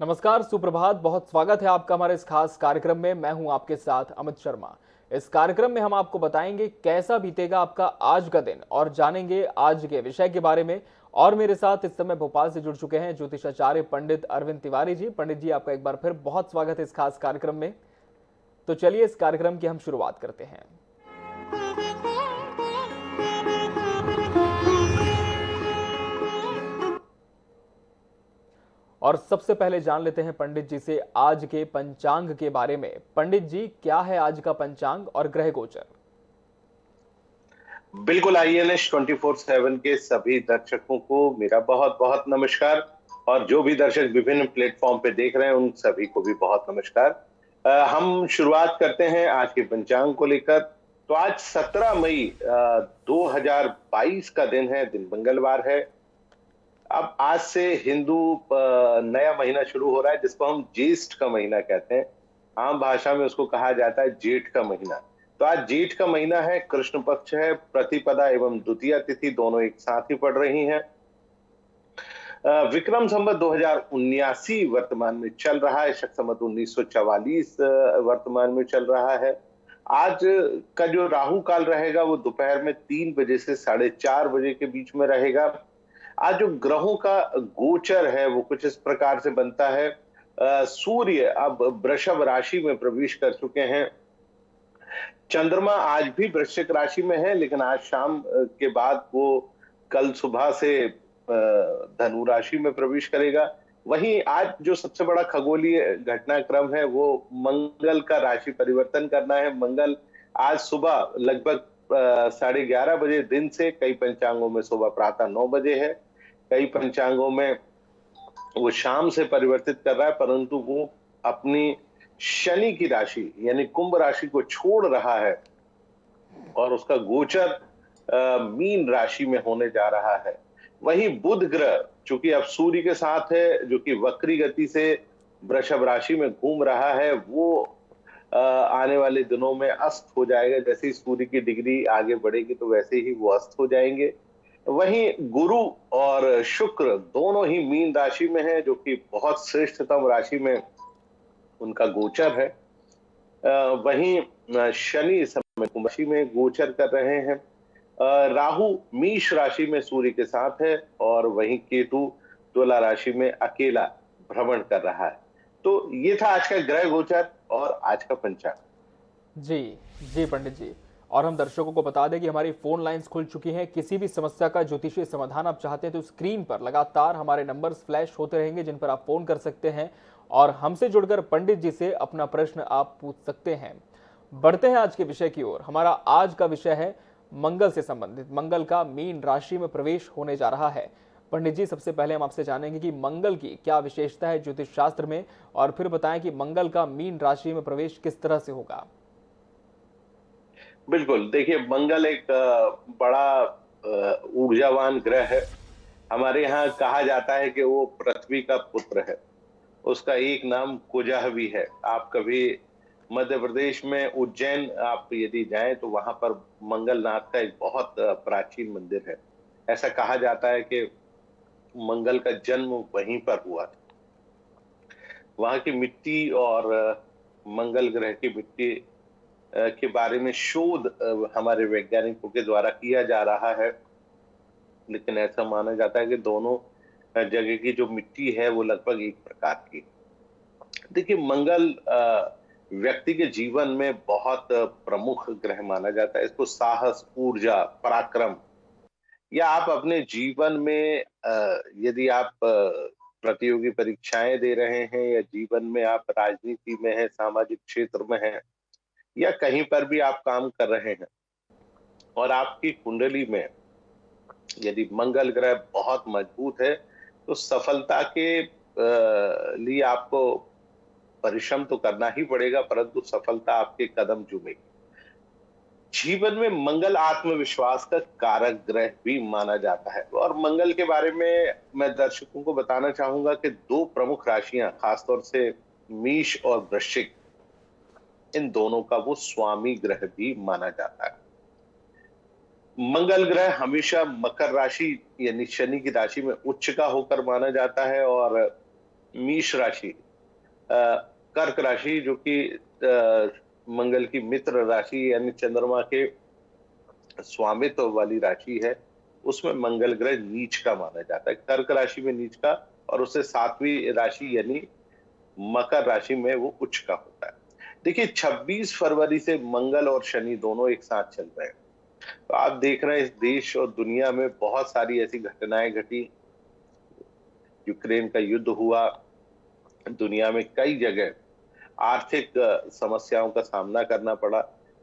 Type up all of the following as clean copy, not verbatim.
नमस्कार, सुप्रभात। बहुत स्वागत है आपका हमारे इस खास कार्यक्रम में। मैं हूं आपके साथ अमित शर्मा। इस कार्यक्रम में हम आपको बताएंगे कैसा बीतेगा आपका आज का दिन और जानेंगे आज के विषय के बारे में। और मेरे साथ इस समय भोपाल से जुड़ चुके हैं ज्योतिषाचार्य पंडित अरविंद तिवारी जी। पंडित जी, आपका एक बार फिर बहुत स्वागत है इस खास कार्यक्रम में। तो चलिए इस कार्यक्रम की हम शुरुआत करते हैं। और सबसे पहले जान लेते हैं पंडित जी से आज के पंचांग के बारे में। पंडित जी, क्या है आज का पंचांग और ग्रह गोचर? बिल्कुल। INS 24/7 के सभी दर्शकों को मेरा बहुत बहुत नमस्कार। और जो भी दर्शक विभिन्न प्लेटफॉर्म पे देख रहे हैं उन सभी को भी बहुत नमस्कार। हम शुरुआत करते हैं आज के पंचांग को लेकर। तो आज 17 मई 2022 का दिन है, दिन मंगलवार है। अब आज से हिंदू नया महीना शुरू हो रहा है जिसको हम ज्येष्ठ का महीना कहते हैं। आम भाषा में उसको कहा जाता है जेठ का महीना। तो आज जेठ का महीना है, कृष्ण पक्ष है, प्रतिपदा एवं द्वितीया तिथि दोनों एक साथ ही पड़ रही हैं। विक्रम संवत 2079 वर्तमान में चल रहा है, शक संवत 1944 वर्तमान में चल रहा है। आज का जो राहु काल रहेगा वो दोपहर में 3 बजे से 4:30 बजे के बीच में रहेगा। आज जो ग्रहों का गोचर है वो कुछ इस प्रकार से बनता है। सूर्य अब वृषभ राशि में प्रवेश कर चुके हैं। चंद्रमा आज भी वृश्चिक राशि में है, लेकिन आज शाम के बाद वो कल सुबह से धनु राशि में प्रवेश करेगा। वहीं आज जो सबसे बड़ा खगोलीय घटनाक्रम है वो मंगल का राशि परिवर्तन करना है। मंगल आज सुबह लगभग 11:30 बजे दिन से, कई पंचांगों में सुबह प्रातः 9 बजे है, कई पंचांगों में वो शाम से परिवर्तित कर रहा है, परंतु वो अपनी शनि की राशि यानी कुंभ राशि को छोड़ रहा है और उसका गोचर मीन राशि में होने जा रहा है। वहीं बुध ग्रह चूंकि अब सूर्य के साथ है, जो कि वक्री गति से वृषभ राशि में घूम रहा है, वो आने वाले दिनों में अस्त हो जाएगा। जैसे ही सूर्य की डिग्री आगे बढ़ेगी तो वैसे ही वो अस्त हो जाएंगे। वहीं गुरु और शुक्र दोनों ही मीन राशि में है, जो कि बहुत श्रेष्ठतम राशि में उनका गोचर है। वहीं शनि इस समय कुंभ राशि में गोचर कर रहे हैं। राहु मेष राशि में सूर्य के साथ है और वहीं केतु तुला राशि में अकेला भ्रमण कर रहा है। तो ये था आज का ग्रह गोचर और आज का पंचांग। जी जी पंडित जी। और हम दर्शकों को बता दें कि हमारी फोन लाइंस खुल चुकी हैं। किसी भी समस्या का ज्योतिषीय समाधान आप चाहते हैं तो स्क्रीन पर लगातार हमारे नंबर्स फ्लैश होते रहेंगे जिन पर आप फोन कर सकते हैं और हमसे जुड़कर पंडित जी से अपना प्रश्न आप पूछ सकते हैं। बढ़ते हैं आज के विषय की ओर। हमारा आज का विषय है मंगल से संबंधित। मंगल का मीन राशि में प्रवेश होने जा रहा है। पंडित जी, सबसे पहले हम आपसे जानेंगे कि मंगल की क्या विशेषता है ज्योतिष शास्त्र में, और फिर बताएं कि मंगल का मीन राशि में प्रवेश किस तरह से होगा। बिल्कुल। देखिए, मंगल एक बड़ा ऊर्जावान ग्रह है। हमारे यहाँ कहा जाता है कि वो पृथ्वी का पुत्र है। उसका एक नाम कुजह भी है। आप कभी मध्य प्रदेश में उज्जैन आप यदि जाएं तो वहां पर मंगलनाथ का एक बहुत प्राचीन मंदिर है। ऐसा कहा जाता है कि मंगल का जन्म वहीं पर हुआ था। वहां की मिट्टी और मंगल ग्रह की मिट्टी के बारे में शोध हमारे वैज्ञानिकों के द्वारा किया जा रहा है, लेकिन ऐसा माना जाता है कि दोनों जगह की जो मिट्टी है वो लगभग एक प्रकार की। देखिए, मंगल व्यक्ति के जीवन में बहुत प्रमुख ग्रह माना जाता है। इसको साहस, ऊर्जा, पराक्रम, या आप अपने जीवन में यदि आप प्रतियोगी परीक्षाएं दे रहे हैं या जीवन में आप राजनीति में हैं, सामाजिक क्षेत्र में हैं, या कहीं पर भी आप काम कर रहे हैं और आपकी कुंडली में यदि मंगल ग्रह बहुत मजबूत है तो सफलता के लिए आपको परिश्रम तो करना ही पड़ेगा, परंतु सफलता आपके कदम चूमेगी। जीवन में मंगल आत्मविश्वास का कारक ग्रह भी माना जाता है। और मंगल के बारे में मैं दर्शकों को बताना चाहूंगा कि दो प्रमुख राशियां, खासतौर से मेष और वृश्चिक, इन दोनों का वो स्वामी ग्रह भी माना जाता है। मंगल ग्रह हमेशा मकर राशि यानी शनि की राशि में उच्च का होकर माना जाता है और मेष राशि, कर्क राशि जो कि मंगल की मित्र राशि यानी चंद्रमा के स्वामित्व वाली राशि है, उसमें मंगल ग्रह नीच का माना जाता है। कर्क राशि में नीच का, और उससे 7वीं राशि यानी मकर राशि में वो उच्च का होता है। देखिए 26 फरवरी से मंगल और शनि दोनों एक साथ चल रहे हैं। तो आप देख रहे हैं इस देश और दुनिया में बहुत सारी ऐसी घटनाएं घटी। यूक्रेन का युद्ध हुआ, दुनिया में कई जगह आर्थिक समस्याओं का सामना करना पड़ा।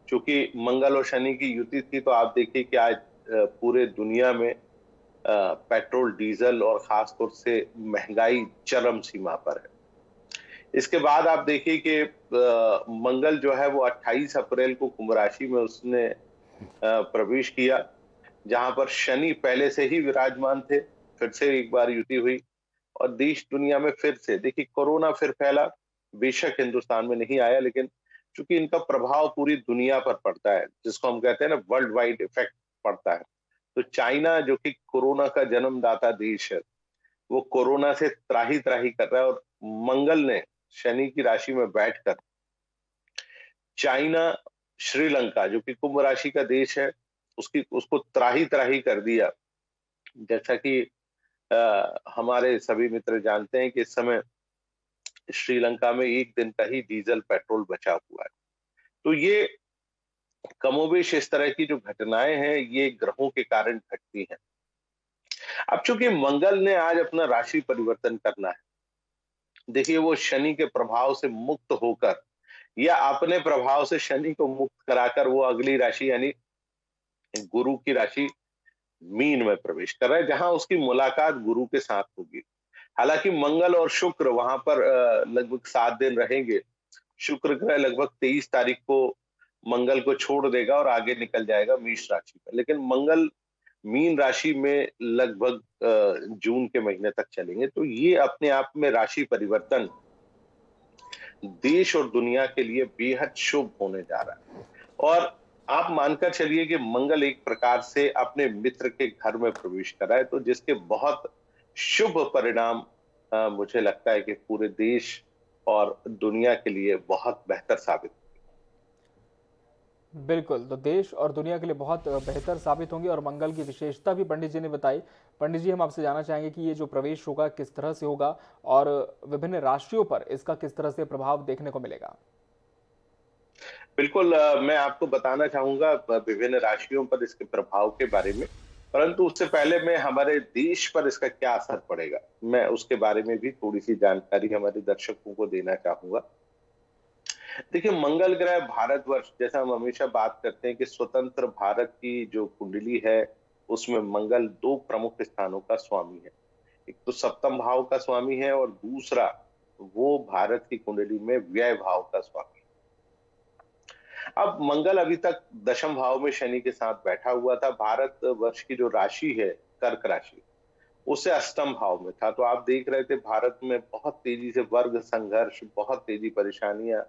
चूंकि मंगल और शनि की युति थी, तो आप देखिए कि आज पूरे दुनिया में पेट्रोल, डीजल और खासतौर से महंगाई चरम सीमा पर है। इसके बाद आप देखिए कि मंगल जो है वो 28 अप्रैल को कुंभ राशि में उसने प्रवेश किया, जहां पर शनि पहले से ही विराजमान थे। फिर से एक बार युति हुई और देश दुनिया में फिर से देखिए कोरोना फिर फैला। बेशक हिंदुस्तान में नहीं आया, लेकिन चूंकि इनका प्रभाव पूरी दुनिया पर पड़ता है, जिसको हम कहते हैं ना वर्ल्ड वाइड इफेक्ट पड़ता है। तो चाइना जो कि कोरोना का जन्मदाता देश है, वो कोरोना से त्राही त्राही कर रहा है, और मंगल ने शनि की राशि में बैठकर चाइना, श्रीलंका जो कि कुंभ राशि का देश है, उसको त्राही त्राही कर दिया। जैसा कि हमारे सभी मित्र जानते हैं कि इस समय श्रीलंका में एक दिन का ही डीजल पेट्रोल बचा हुआ है। तो ये कमोबेश इस तरह की जो घटनाएं हैं, ये ग्रहों के कारण घटती हैं। अब चूंकि मंगल ने आज अपना राशि परिवर्तन करना है, देखिए वो शनि के प्रभाव से मुक्त होकर या अपने प्रभाव से शनि को मुक्त कराकर वो अगली राशि यानी गुरु की राशि मीन में प्रवेश कर रहा है, जहां उसकी मुलाकात गुरु के साथ होगी। हालांकि मंगल और शुक्र वहां पर लगभग 7 दिन रहेंगे। शुक्र ग्रह लगभग 23 तारीख को मंगल को छोड़ देगा और आगे निकल जाएगा मेष राशि में, लेकिन मंगल मीन राशि में लगभग जून के महीने तक चलेंगे। तो ये अपने आप में राशि परिवर्तन देश और दुनिया के लिए बेहद शुभ होने जा रहा है। और आप मानकर चलिए कि मंगल एक प्रकार से अपने मित्र के घर में प्रवेश कर रहा है, तो जिसके बहुत शुभ परिणाम मुझे लगता है कि पूरे देश और दुनिया के लिए बहुत बेहतर साबित। बिल्कुल, तो देश और दुनिया के लिए बहुत बेहतर साबित होंगे। और मंगल की विशेषता भी पंडित जी ने बताई। पंडित जी, हम आपसे जानना चाहेंगे कि ये जो प्रवेश होगा किस तरह से होगा और विभिन्न राशियों पर इसका किस तरह से प्रभाव देखने को मिलेगा। बिल्कुल, मैं आपको बताना चाहूंगा विभिन्न राशियों पर इसके प्रभाव के बारे में, परंतु उससे पहले मैं हमारे देश पर इसका क्या असर पड़ेगा, मैं उसके बारे में भी थोड़ी सी जानकारी हमारे दर्शकों को देना चाहूंगा। देखिए मंगल ग्रह भारतवर्ष, जैसा हम हमेशा बात करते हैं कि स्वतंत्र भारत की जो कुंडली है, उसमें मंगल 2 प्रमुख स्थानों का स्वामी है। एक तो सप्तम भाव का स्वामी है और दूसरा वो भारत की कुंडली में व्यय भाव का स्वामी। अब मंगल अभी तक दशम भाव में शनि के साथ बैठा हुआ था। भारत वर्ष की जो राशि है कर्क राशि, उसे अष्टम भाव में था। तो आप देख रहे थे भारत में बहुत तेजी से वर्ग संघर्ष, बहुत तेजी परेशानियां,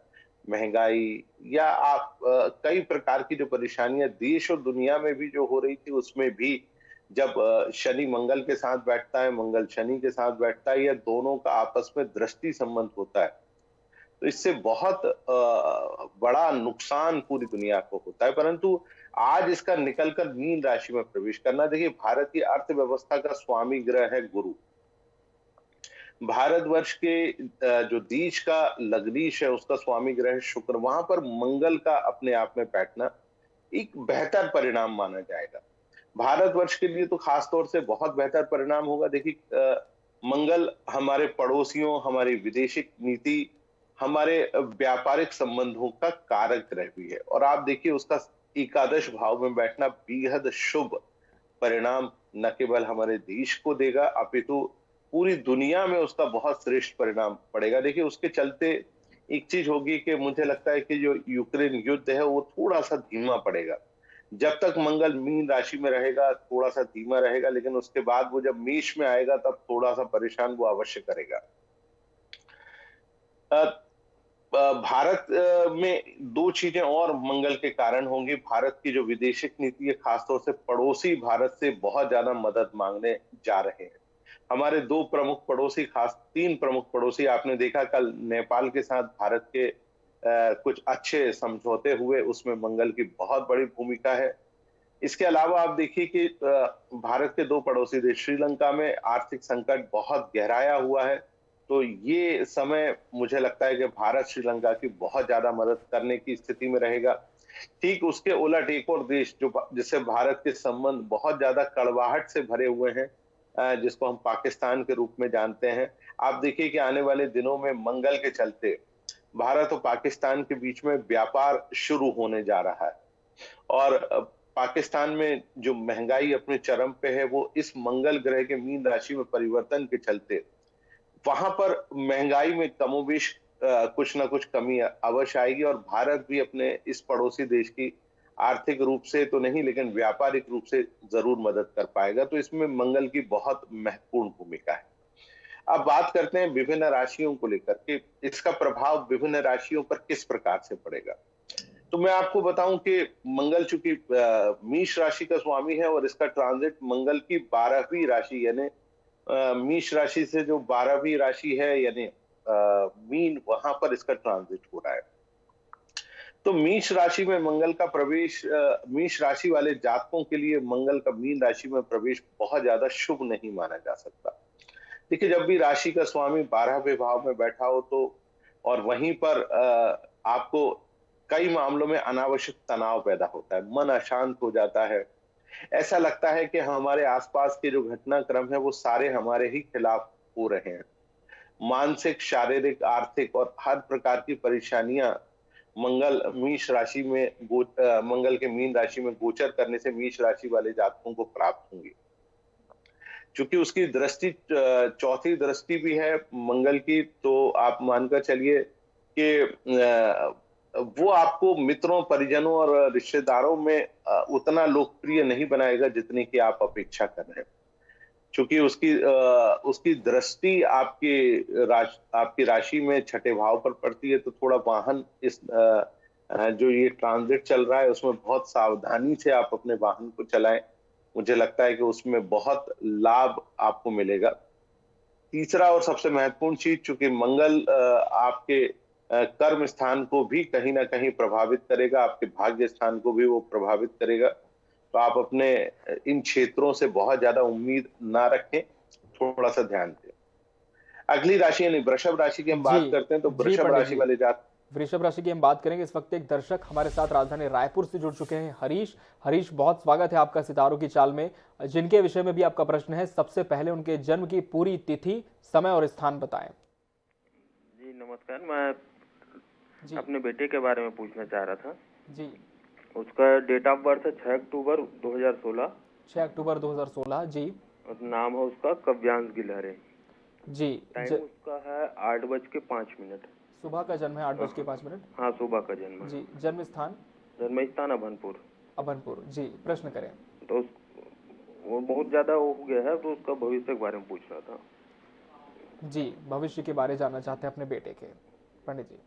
महंगाई या आप कई प्रकार की जो परेशानियां देश और दुनिया में भी जो हो रही थी, उसमें भी जब शनि मंगल के साथ बैठता है, मंगल शनि के साथ बैठता है, या दोनों का आपस में दृष्टि संबंध होता है, तो इससे बहुत बड़ा नुकसान पूरी दुनिया को होता है। परंतु आज इसका निकलकर मीन राशि में प्रवेश करना, देखिए भारत की अर्थव्यवस्था का स्वामी ग्रह है गुरु। भारतवर्ष के जो देश का लग्नीश है, उसका स्वामी ग्रह है शुक्र। वहां पर मंगल का अपने आप में बैठना एक बेहतर परिणाम माना जाएगा। भारतवर्ष के लिए तो खास तौर से बहुत बेहतर परिणाम होगा। देखिए मंगल हमारे पड़ोसियों, हमारी विदेशी नीति, हमारे व्यापारिक संबंधों का कारक ग्रह भी है, और आप देखिए उसका एकादश भाव में बैठना बेहद शुभ परिणाम न केवल हमारे देश को देगा, अपितु पूरी दुनिया में उसका बहुत श्रेष्ठ परिणाम पड़ेगा। देखिए उसके चलते एक चीज होगी कि मुझे लगता है कि जो यूक्रेन युद्ध है वो थोड़ा सा धीमा पड़ेगा। जब तक मंगल मीन राशि में रहेगा थोड़ा सा धीमा रहेगा, लेकिन उसके बाद वो जब मेष में आएगा तब थोड़ा सा परेशान वो अवश्य करेगा। भारत में 2 चीजें और मंगल के कारण होंगी। भारत की जो विदेशिक नीति है, खासतौर से पड़ोसी भारत से बहुत ज्यादा मदद मांगने जा रहे हैं। हमारे दो प्रमुख पड़ोसी, खास तीन प्रमुख पड़ोसी, आपने देखा कल नेपाल के साथ भारत के कुछ अच्छे समझौते हुए, उसमें मंगल की बहुत बड़ी भूमिका है। इसके अलावा आप देखिए कि भारत के दो पड़ोसी देश श्रीलंका में आर्थिक संकट बहुत गहराया हुआ है। तो ये समय मुझे लगता है कि भारत श्रीलंका की बहुत ज्यादा मदद करने की स्थिति में रहेगा। ठीक उसके उलट एक और देश जो जिससे भारत के संबंध बहुत ज्यादा कड़वाहट से भरे हुए हैं, जिसको हम पाकिस्तान के रूप में जानते हैं। आप देखिए कि आने वाले दिनों में मंगल के चलते भारत और पाकिस्तान के बीच में व्यापार शुरू होने जा रहा है। और पाकिस्तान में जो महंगाई अपने चरम पे है, वो इस मंगल ग्रह के मीन राशि में परिवर्तन के चलते वहां पर महंगाई में कमोबेश कुछ ना कुछ कमी अवश्य आएगी, और भारत भी अपने इस पड़ोसी देश की आर्थिक रूप से तो नहीं लेकिन व्यापारिक रूप से जरूर मदद कर पाएगा। तो इसमें मंगल की बहुत महत्वपूर्ण भूमिका है। अब बात करते हैं विभिन्न राशियों को लेकर के, इसका प्रभाव विभिन्न राशियों पर किस प्रकार से पड़ेगा। तो मैं आपको बताऊं कि मंगल चूंकि मेष राशि का स्वामी है, और इसका ट्रांजिट मंगल की 12वीं राशि यानी मेष राशि से जो 12वीं राशि है यानी मीन, वहां पर इसका ट्रांजिट हो रहा है। तो मेष राशि में मंगल का प्रवेश, मेष राशि वाले जातकों के लिए मंगल का मीन राशि में प्रवेश बहुत ज्यादा शुभ नहीं माना जा सकता। देखिए, जब भी राशि का स्वामी 12वें भाव में बैठा हो तो, और वहीं पर आपको कई मामलों में अनावश्यक तनाव पैदा होता है, मन अशांत हो जाता है। ऐसा लगता है कि हमारे आसपास के जो घटनाक्रम है वो सारे हमारे ही खिलाफ हो रहे हैं। मानसिक, शारीरिक, आर्थिक और हर प्रकार की परेशानियां मंगल मीष राशि में मंगल के मीन राशि में गोचर करने से मीष राशि वाले जातकों को प्राप्त होंगी। चूंकि उसकी दृष्टि चौथी दृष्टि भी है मंगल की, तो आप मानकर चलिए कि वो आपको मित्रों, परिजनों और रिश्तेदारों में उतना लोकप्रिय नहीं बनाएगा जितनी कि आप अपेक्षा कर रहे हैं। चूंकि उसकी दृष्टि आपकी राशि में छठे भाव पर पड़ती है, तो थोड़ा वाहन जो ये ट्रांजिट चल रहा है उसमें बहुत सावधानी से आप अपने वाहन को चलाएं। मुझे लगता है कि उसमें बहुत लाभ आपको मिलेगा। तीसरा और सबसे महत्वपूर्ण चीज, चूंकि मंगल आपके कर्म स्थान को भी कहीं ना कहीं प्रभावित करेगा, आपके भाग्य स्थान को भी वो प्रभावित करेगा। तो आप अपने इन क्षेत्रों से बहुत ज्यादा उम्मीद ना रखें, थोड़ा सा ध्यान दें। अगली राशि यानी वृषभ राशि की हम जी बात करते हैं, तो जी वृषभ पंडित राशि जी, वाले जात वृषभ राशि की हम बात करेंगे। इस वक्त एक दर्शक हमारे साथ राजधानी रायपुर से जुड़ चुके हैं, हरीश। हरीश, बहुत स्वागत है आपका सितारों की चाल में, जिनके विषय में भी आपका प्रश्न है। सबसे पहले उनके जन्म की पूरी तिथि, समय और स्थान बताएं। जी नमस्कार, मैं जी अपने बेटे के बारे में पूछना चाह रहा था। जी। उसका डेट ऑफ बर्थ है 6 अक्टूबर 2016 6 अक्टूबर 2016। जी और नाम है उसका कव्यांश गिलहरे। जी। टाइम उसका है 8:05। सुबह का जन्म है 8:05। हाँ, सुबह का जन्म है। जी। जन्म स्थान? जन्म स्थान अभनपुर। अभनपुर। जी, प्रश्न करें। तो वो बहुत ज्यादा हो गया है, तो उसका भविष्य के बारे में पूछ रहा था। जी, भविष्य के बारे जानना चाहते हैं अपने बेटे के, पंडित जी।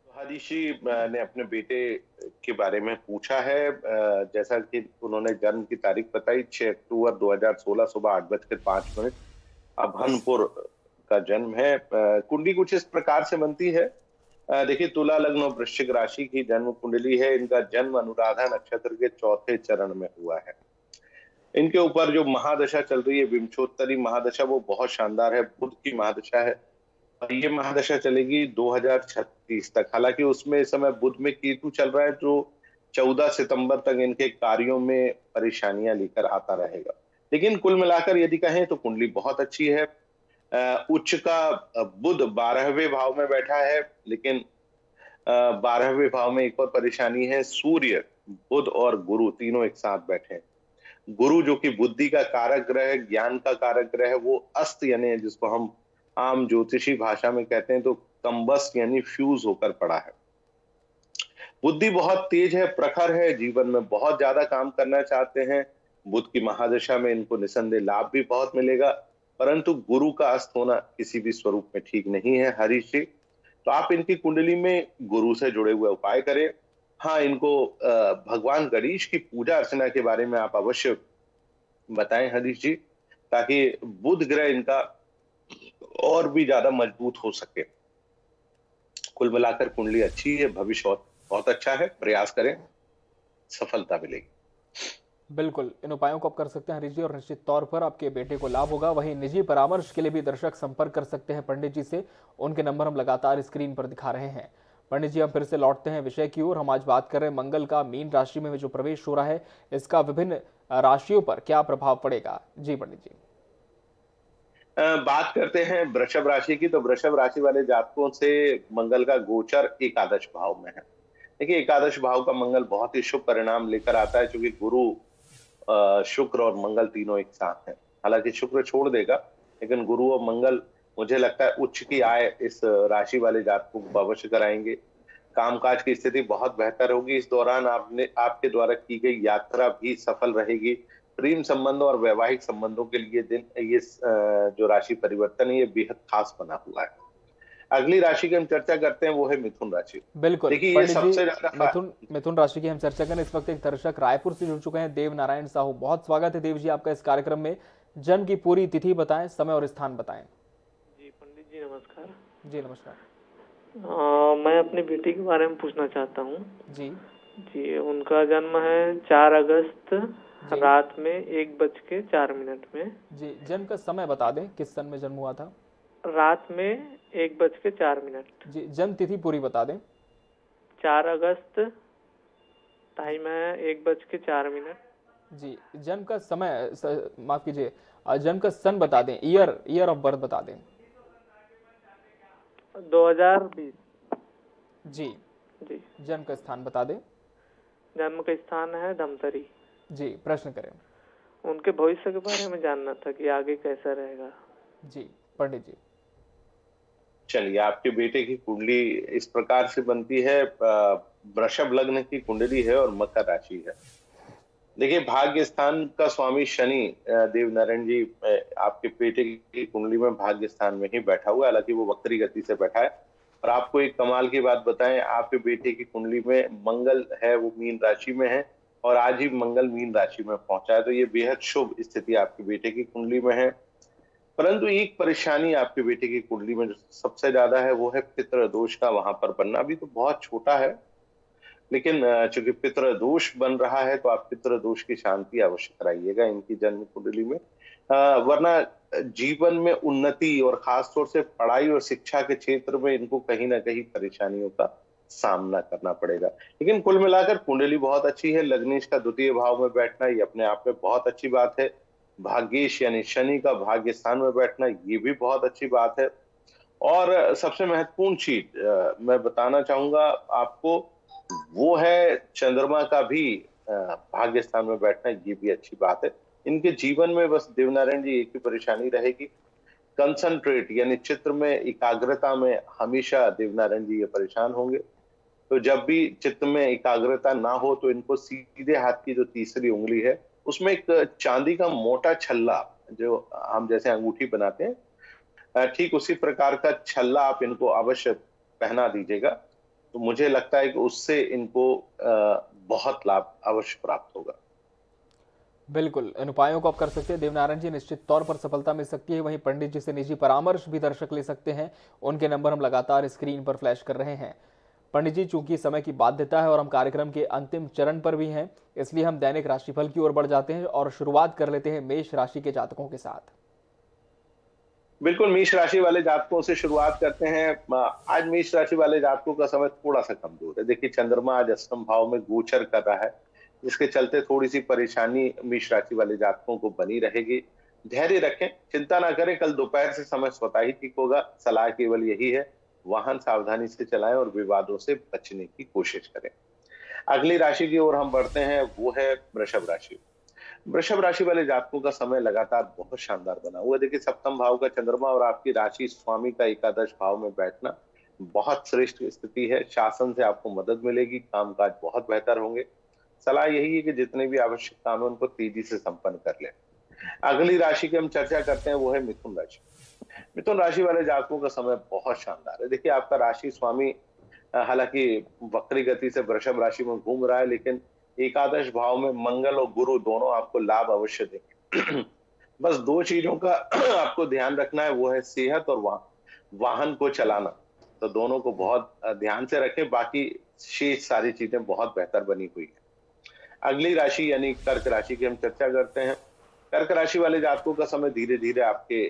हरीश जी ने अपने बेटे के बारे में पूछा है। जैसा कि उन्होंने जन्म की तारीख बताई, 6 अक्टूबर 2016 सुबह 8:05। अभनपुर का जन्म है। कुंडली कुछ इस प्रकार से बनती है। देखिए, तुला लग्न और वृश्चिक राशि की जन्म कुंडली है। इनका जन्म अनुराधा नक्षत्र के चौथे चरण में हुआ है। इनके ऊपर जो महादशा चल रही है, विंशोत्तरी महादशा, वो बहुत शानदार है, बुध की महादशा है। और ये महादशा चलेगी 2036 तक। हालांकि उसमें इस समय बुध में केतु चल रहा है, जो 14 सितंबर तक इनके कार्यों में परेशानियां लेकर आता रहेगा। लेकिन कुल मिलाकर यदि कहें तो कुंडली बहुत अच्छी है। उच्च का बुध 12वें भाव में बैठा है, लेकिन 12वें भाव में एक और परेशानी है, सूर्य, बुध और गुरु तीनों एक साथ बैठे हैं। गुरु जो कि बुद्धि का कारक ग्रह है, ज्ञान का कारक ग्रह है, वो अस्त यानी जिसको हम आम ज्योतिषी भाषा में कहते हैं तो कम्बस्ट यानी फ्यूज होकर पड़ा है। बुद्धि बहुत तेज है, प्रखर है, जीवन में बहुत ज्यादा काम करना चाहते हैं। बुध की महादशा में इनको निसंदेह लाभ भी बहुत मिलेगा, परंतु गुरु का अस्त होना किसी भी स्वरूप में ठीक नहीं है हरीश जी। तो आप इनकी कुंडली में गुरु से जुड़े हुए उपाय करें। हाँ, इनको भगवान गणेश की पूजा अर्चना के बारे में आप अवश्य बताएं हरीश जी। ताकि बुध ग्रह इनका और भी ज्यादा मजबूत हो सके। कुल मिलाकर कुंडली अच्छी है, भविष्य बहुत बहुत अच्छा है, प्रयास करें, सफलता मिलेगी। बिल्कुल, इन उपायों को आप कर सकते हैं हरीश जी, और निश्चित तौर पर आपके बेटे को लाभ होगा। वहीं निजी परामर्श के लिए भी दर्शक संपर्क कर सकते हैं पंडित जी से। उनके नंबर हम लगातार स्क्रीन पर दिखा रहे हैं। पंडित जी, हम फिर से लौटते हैं विषय की ओर। हम आज बात कर रहे हैं मंगल का मीन राशि में जो प्रवेश हो रहा है, इसका विभिन्न राशियों पर क्या प्रभाव पड़ेगा। जी पंडित जी। बात करते हैं वृषभ राशि की, तो वृषभ राशि वाले जातकों से मंगल का गोचर एकादश भाव में है। देखिए, एकादश भाव का मंगल बहुत ही शुभ परिणाम लेकर आता है, क्योंकि गुरु, शुक्र और मंगल तीनों एक साथ हैं। हालांकि शुक्र छोड़ देगा, लेकिन गुरु और मंगल मुझे लगता है उच्च की आय इस राशि वाले जातकों को अवश्य कराएंगे। कामकाज की स्थिति बहुत बेहतर होगी। इस दौरान आपके द्वारा की गई यात्रा भी सफल रहेगी। प्रेम संबंधों और वैवाहिक संबंधों के लिए दिन ये जो राशि परिवर्तन है, ये बेहद खास बना हुआ है। अगली राशि की हम चर्चा करते हैं, वो है मिथुन राशि। बिल्कुल देखिए, ये पंडित जी, सबसे ज्यादा मिथुन राशि की हम चर्चा करें। इस वक्त एक दर्शक रायपुर से जुड़ चुके हैं, देव नारायण साहू। बहुत स्वागत है देव जी आपका इस कार्यक्रम में। जन्म की पूरी तिथि बताएं, समय और स्थान बताएं। जी पंडित जी नमस्कार। जी नमस्कार। मैं अपनी बेटी के बारे में पूछना चाहता हूँ। जी जी, उनका जन्म है 4 अगस्त जी रात में 1:04 में। जी, जन्म का समय बता दें, किस सन में जन्म हुआ था। रात में 1:04। जी, जन्म तिथि पूरी बता दें। 4 अगस्त, टाइम है 1:04। जी, जन्म का समय माफ कीजिए, जन्म का सन बता दें, ईयर ऑफ बर्थ बता दें। 2020। जी, जी, जन्म का स्थान बता दें। जन्म का स्थान है धमतरी। जी, प्रश्न करें। उनके भविष्य के बारे में जानना था कि आगे कैसा रहेगा। जी पंडित जी। चलिए, आपके बेटे की कुंडली इस प्रकार से बनती है। वृषभ लग्न की कुंडली है और मकर राशि है। देखिए, भाग्य स्थान का स्वामी शनि, देव नारायण जी, आपके बेटे की कुंडली में भाग्य स्थान में ही बैठा हुआ है। हालांकि वो वक्री गति से बैठा है। और आपको एक कमाल की बात बताएं, आपके बेटे की कुंडली में मंगल है, वो मीन राशि में है, और आज ही मंगल मीन राशि में पहुंचा है। तो ये बेहद शुभ स्थिति आपके बेटे की कुंडली में है। परंतु एक परेशानी आपके बेटे की कुंडली में जो सबसे ज्यादा है, वो है पितृ दोष का वहां पर बनना। भी तो बहुत छोटा है, लेकिन चूंकि पितृ दोष बन रहा है, तो आप पितृ दोष की शांति अवश्य कराइएगा इनकी जन्म कुंडली में। वरना जीवन में उन्नति और खासतौर से पढ़ाई और शिक्षा के क्षेत्र में इनको कहीं ना कहीं परेशानियों का सामना करना पड़ेगा। लेकिन कुल मिलाकर कुंडली बहुत अच्छी है। लग्नेश का द्वितीय भाव में बैठना ये अपने आप में बहुत अच्छी बात है। भाग्येश यानी शनि का भाग्य स्थान में बैठना ये भी बहुत अच्छी बात है। और सबसे महत्वपूर्ण चीज मैं बताना चाहूंगा आपको, वो है चंद्रमा का भी भाग्य स्थान में बैठना, ये भी अच्छी बात है। इनके जीवन में बस देवनारायण जी एक ही परेशानी रहेगी, कंसंट्रेट यानी चित्र में एकाग्रता में हमेशा देवनारायण जी ये परेशान होंगे। तो जब भी चित्त में एकाग्रता ना हो, तो इनको सीधे हाथ की जो तीसरी उंगली है, उसमें एक चांदी का मोटा छल्ला, जो हम जैसे अंगूठी बनाते हैं, ठीक उसी प्रकार का छल्ला आप इनको अवश्य पहना दीजिएगा। तो मुझे लगता है कि उससे इनको बहुत लाभ अवश्य प्राप्त होगा। बिल्कुल, इन उपायों को आप कर सकते हैं देवनारायण जी, निश्चित तौर पर सफलता मिल सकती है। वहीं पंडित जी से निजी परामर्श भी दर्शक ले सकते हैं। उनके नंबर हम लगातार स्क्रीन पर फ्लैश कर रहे हैं। पंडित जी, चूंकि समय की बाध्यता है और हम कार्यक्रम के अंतिम चरण पर भी हैं, इसलिए हम दैनिक राशिफल की ओर बढ़ जाते हैं और शुरुआत कर लेते हैं मेष राशि के जातकों के साथ। बिल्कुल, मेष राशि वाले जातकों से शुरुआत करते हैं। आज मेष राशि वाले जातकों का समय थोड़ा सा कमजोर है। देखिए, चंद्रमा आज अष्टम भाव में गोचर कर रहा है, जिसके चलते थोड़ी सी परेशानी मेष राशि वाले जातकों को बनी रहेगी। धैर्य रखें, चिंता ना करें, कल दोपहर से समय स्वतः ही ठीक होगा। सलाह केवल यही है, वाहन सावधानी से चलाएं और विवादों से बचने की कोशिश करें। अगली राशि की ओर हम बढ़ते हैं, वो है वृषभ राशि। वृषभ राशि वाले जातकों का समय लगातार बहुत शानदार बना हुआ है। देखिए, सप्तम भाव का चंद्रमा और आपकी राशि स्वामी का एकादश भाव में बैठना बहुत श्रेष्ठ स्थिति है। शासन से आपको मदद मिलेगी, कामकाज बहुत बेहतर होंगे। सलाह यही है कि जितने भी आवश्यक काम है उनको तेजी से संपन्न कर लें। अगली राशि की हम चर्चा करते हैं, वो है मिथुन राशि। मिथुन राशि वाले जातकों का समय बहुत शानदार है। देखिए, आपका राशि स्वामी हालांकि वक्री गति से वृषभ राशि में घूम रहा है, लेकिन एकादश भाव में मंगल और गुरु दोनों आपको लाभ अवश्य देंगे। बस दो चीजों का आपको ध्यान रखना है, वो है सेहत और वाहन को चलाना। तो दोनों को बहुत ध्यान से रखें, बाकी शेष सारी चीजें बहुत बेहतर बनी हुई है। अगली राशि यानी कर्क राशि की हम चर्चा करते हैं। कर्क राशि वाले जातकों का समय धीरे धीरे आपके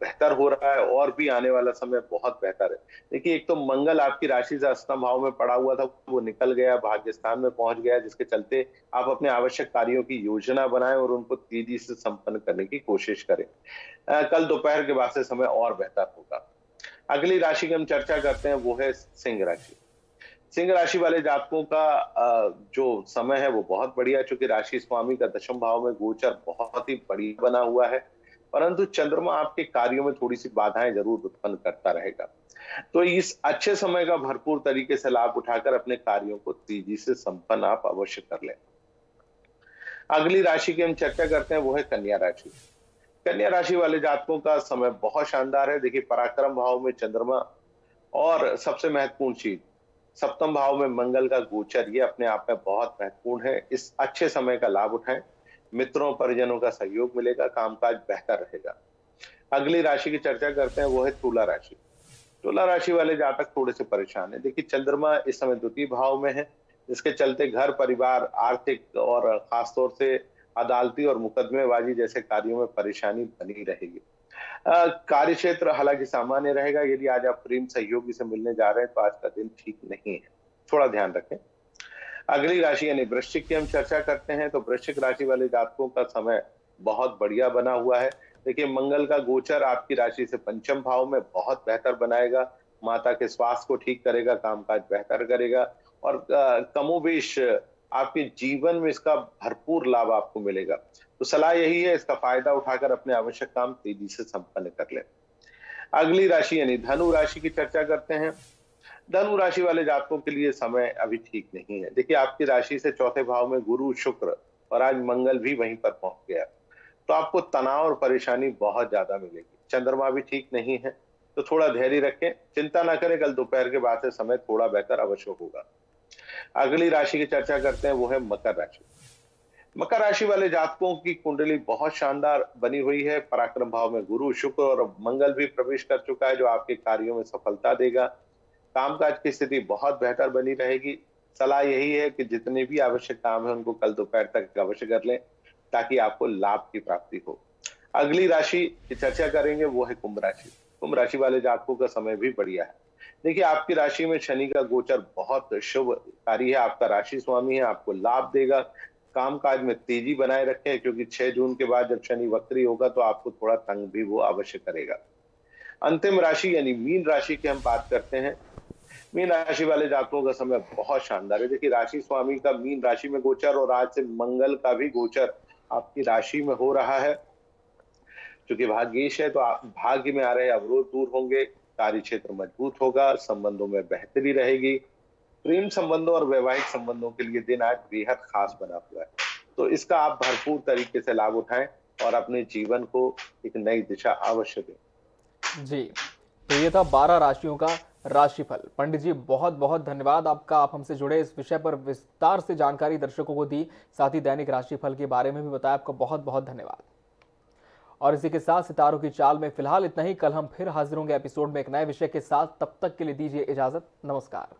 बेहतर हो रहा है और भी आने वाला समय बहुत बेहतर है। देखिए, एक तो मंगल आपकी राशि से अष्टम भाव में पड़ा हुआ था, वो निकल गया, भाग्य स्थान में पहुंच गया, जिसके चलते आप अपने आवश्यक कार्यों की योजना बनाएं और उनको तेजी से संपन्न करने की कोशिश करें। कल दोपहर के बाद से समय और बेहतर होगा। अगली राशि की हम चर्चा करते हैं, वो है सिंह राशि। सिंह राशि वाले जातकों का जो समय है वो बहुत बढ़िया, चूंकि राशि स्वामी का दशम भाव में गोचर बहुत ही बढ़िया बना हुआ है, परंतु चंद्रमा आपके कार्यों में थोड़ी सी बाधाएं जरूर उत्पन्न करता रहेगा। तो इस अच्छे समय का भरपूर तरीके से लाभ उठाकर अपने कार्यों को तेजी से संपन्न आप अवश्य कर लें। अगली राशि की हम चर्चा करते हैं, वो है कन्या राशि। कन्या राशि वाले जातकों का समय बहुत शानदार है। देखिए, पराक्रम भाव में चंद्रमा और सबसे महत्वपूर्ण चीज सप्तम भाव में मंगल का गोचर, ये अपने आप में बहुत महत्वपूर्ण है। इस अच्छे समय का लाभ उठाएं, मित्रों परिजनों का सहयोग मिलेगा, कामकाज बेहतर रहेगा। अगली राशि की चर्चा करते हैं, वो है तुला राशि। तुला राशि वाले जातक थोड़े से परेशान है। देखिए, चंद्रमा इस समय द्वितीय भाव में है, जिसके चलते घर परिवार आर्थिक और खासतौर से अदालती और मुकदमेबाजी जैसे कार्यों में परेशानी बनी रहेगी। कार्य क्षेत्र हालांकि सामान्य रहेगा। यदि आज आप प्रेम सहयोगी से मिलने जा रहे हैं तो आज का दिन ठीक नहीं है, थोड़ा ध्यान रखें। अगली राशि यानी वृश्चिक की हम चर्चा करते हैं। तो वृश्चिक राशि वाले जातकों का समय बहुत बढ़िया बना हुआ है। देखिए, मंगल का गोचर आपकी राशि से पंचम भाव में बहुत बेहतर बनाएगा, माता के स्वास्थ्य को ठीक करेगा, कामकाज बेहतर करेगा और कमोबेश आपके जीवन में इसका भरपूर लाभ आपको मिलेगा। तो सलाह यही है, इसका फायदा उठाकर अपने आवश्यक काम तेजी से संपन्न कर लें। अगली राशि यानी धनु राशि की चर्चा करते हैं। धनु राशि वाले जातकों के लिए समय अभी ठीक नहीं है। देखिए, आपकी राशि से चौथे भाव में गुरु शुक्र और आज मंगल भी वहीं पर पहुंच गया, तो आपको तनाव और परेशानी बहुत ज्यादा मिलेगी। चंद्रमा भी ठीक नहीं है, तो थोड़ा धैर्य रखें, चिंता ना करें, कल दोपहर के बाद से समय थोड़ा बेहतर अवश्य होगा। अगली राशि की चर्चा करते हैं, वो है मकर राशि। मकर राशि वाले जातकों की कुंडली बहुत शानदार बनी हुई है। पराक्रम भाव में गुरु शुक्र और मंगल भी प्रवेश कर चुका है, जो आपके कार्यों में सफलता देगा। कामकाज की स्थिति बहुत बेहतर बनी रहेगी। सलाह यही है कि जितने भी आवश्यक काम है उनको कल दोपहर तक अवश्य कर लें, ताकि आपको लाभ की प्राप्ति हो। अगली राशि की चर्चा करेंगे, वो है कुंभ राशि। कुंभ राशि वाले जातकों का समय भी बढ़िया है। देखिए, आपकी राशि में शनि का गोचर बहुत शुभकारी है, आपका राशि स्वामी है, आपको लाभ देगा। कामकाज में तेजी बनाए रखें, क्योंकि 6 जून के बाद जब शनि वक्री होगा तो आपको थोड़ा तंग भी वो अवश्य करेगा। अंतिम राशि यानी मीन राशि की हम बात करते हैं। मीन राशि वाले जातकों का समय बहुत शानदार है। देखिए, राशि स्वामी का मीन राशि में गोचर और आज से मंगल का भी गोचर आपकी राशि में हो रहा है। क्योंकि भाग्येश है, तो आप भाग्य में आ रहे अवरोध दूर होंगे, कार्य क्षेत्र मजबूत होगा, संबंधों में बेहतरी रहेगी। प्रेम संबंधों और वैवाहिक संबंधों के लिए दिन आज बेहद खास बना हुआ है, तो इसका आप भरपूर तरीके से लाभ उठाएं और अपने जीवन को एक नई दिशा अवश्य दें। जी, तो ये था 12 राशियों का राशिफल। पंडित जी, बहुत बहुत धन्यवाद आपका, आप हमसे जुड़े, इस विषय पर विस्तार से जानकारी दर्शकों को दी, साथ ही दैनिक राशिफल के बारे में भी बताया। आपका बहुत बहुत धन्यवाद। और इसी के साथ सितारों की चाल में फिलहाल इतना ही। कल हम फिर हाजिर होंगे एपिसोड में एक नए विषय के साथ। तब तक के लिए दीजिए इजाजत। नमस्कार।